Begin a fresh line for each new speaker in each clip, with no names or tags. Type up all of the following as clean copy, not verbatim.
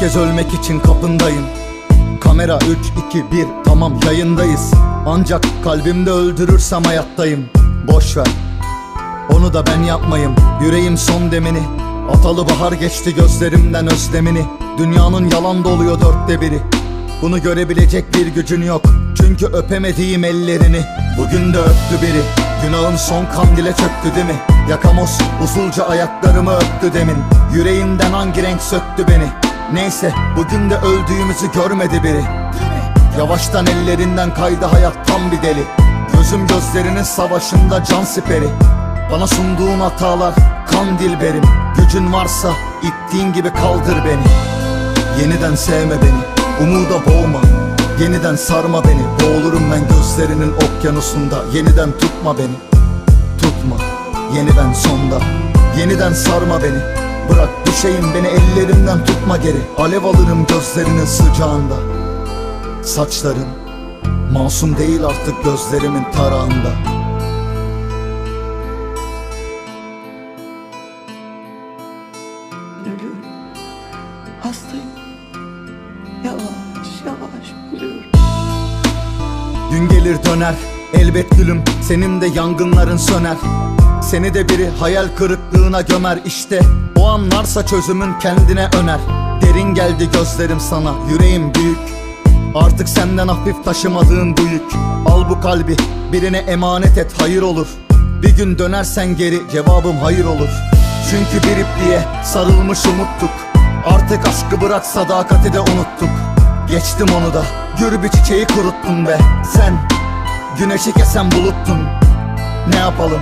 kez ölmek için kapındayım. Kamera 3, 2, 1 tamam yayındayız. Ancak kalbimde öldürürsem hayattayım. Boş ver, onu da ben yapmayım. Yüreğim son demini, atalı bahar geçti gözlerimden özlemini. Dünyanın yalan doluyor 1/4'ü. Bunu görebilecek bir gücün yok, çünkü öpemediğim ellerini bugün de öptü biri. Günahın son kandile çöktü değil mi? Yakamoz usulca ayaklarımı öptü demin. Yüreğimden hangi renk söktü beni? Neyse, bugün de öldüğümüzü görmedi biri. Yavaştan ellerinden kaydı hayat, tam bir deli. Gözüm gözlerinin savaşında can siperi. Bana sunduğun hatalar kan dilberim. Gücün varsa ittiğin gibi kaldır beni. Yeniden sevme beni, umuda boğma. Yeniden sarma beni, boğulurum ben gözlerinin okyanusunda. Yeniden tutma beni, tutma, yeniden sonda. Yeniden sarma beni, bırak düşeyim beni, ellerimden tutma geri. Alev alırım gözlerinin sıcağında. Saçların masum değil artık gözlerimin tarağında.
Ölüyorum, hastayım, yavaş yavaş ölüyorum.
Gün gelir döner, elbet gülüm, senin de yangınların söner. Seni de biri hayal kırıklığına gömer. İşte o anlarsa çözümün kendine öner. Derin geldi gözlerim sana, yüreğim büyük. Artık senden hafif taşımadığın bu yük. Al bu kalbi, birine emanet et, hayır olur. Bir gün dönersen geri, cevabım hayır olur. Çünkü bir ipliğe sarılmış umuttuk. Artık aşkı bırak, sadakati de unuttuk. Geçtim onu da, gür bir çiçeği kuruttun be. Sen güneşi kesen buluttun. Ne yapalım,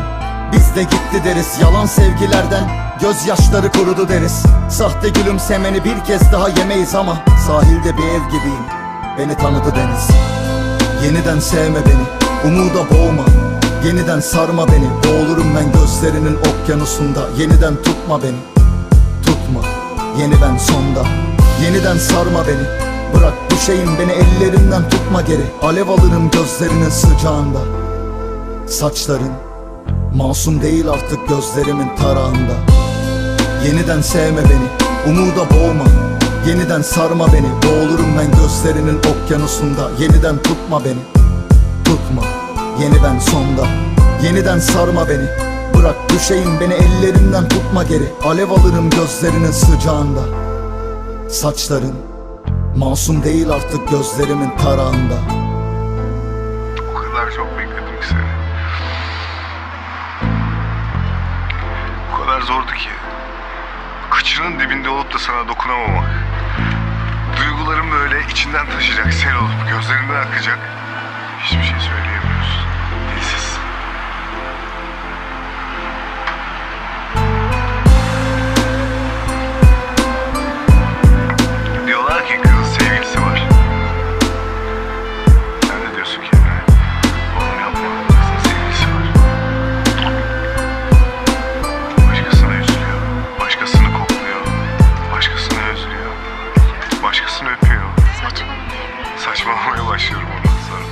biz de gitti deriz. Yalan sevgilerden gözyaşları kurudu deriz. Sahte gülümsemeni bir kez daha yemeyiz ama sahilde bir ev gibiyim, beni tanıdı deniz. Yeniden sevme beni, umuda boğma. Yeniden sarma beni, boğulurum ben gözlerinin okyanusunda. Yeniden tutma beni, tutma, yeni ben sonda. Yeniden sarma beni, bırak düşeyim beni, ellerimden tutma geri. Alev alırım gözlerinin sıcağında. Saçların masum değil artık gözlerimin tarağında. Yeniden sevme beni, umuda boğma. Yeniden sarma beni, boğulurum ben gözlerinin okyanusunda. Yeniden tutma beni, tutma, yeni ben sonda. Yeniden sarma beni, bırak düşeyim beni, ellerimden tutma geri. Alev alırım gözlerinin sıcağında. Saçların masum değil artık gözlerimin tarağında.
O kadar çok bekledim ki seni. O kadar zordu ki kıçının dibinde olup da sana dokunamamak. Duygularım böyle içinden taşıyacak, sel olup gözlerinden akacak. Hiçbir şey söyleyemiyoruz. Dilsiz. Diyorlar ki kızın sevgilisi var. Sen de diyorsun ki oğlum yapma, kızın sevgilisi var. Başkasına üzülüyor, başkasını kokluyor, başkasını özlüyor, başkasını öpüyor. Saçmalamaya başlıyorum ondan sonra.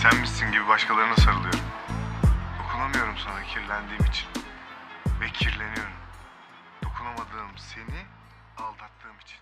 Sen misin gibi başkalarına sarılıyorum. Dokunamıyorum sana kirlendiğim için. Ve kirleniyorum. Dokunamadığım seni aldattığım için.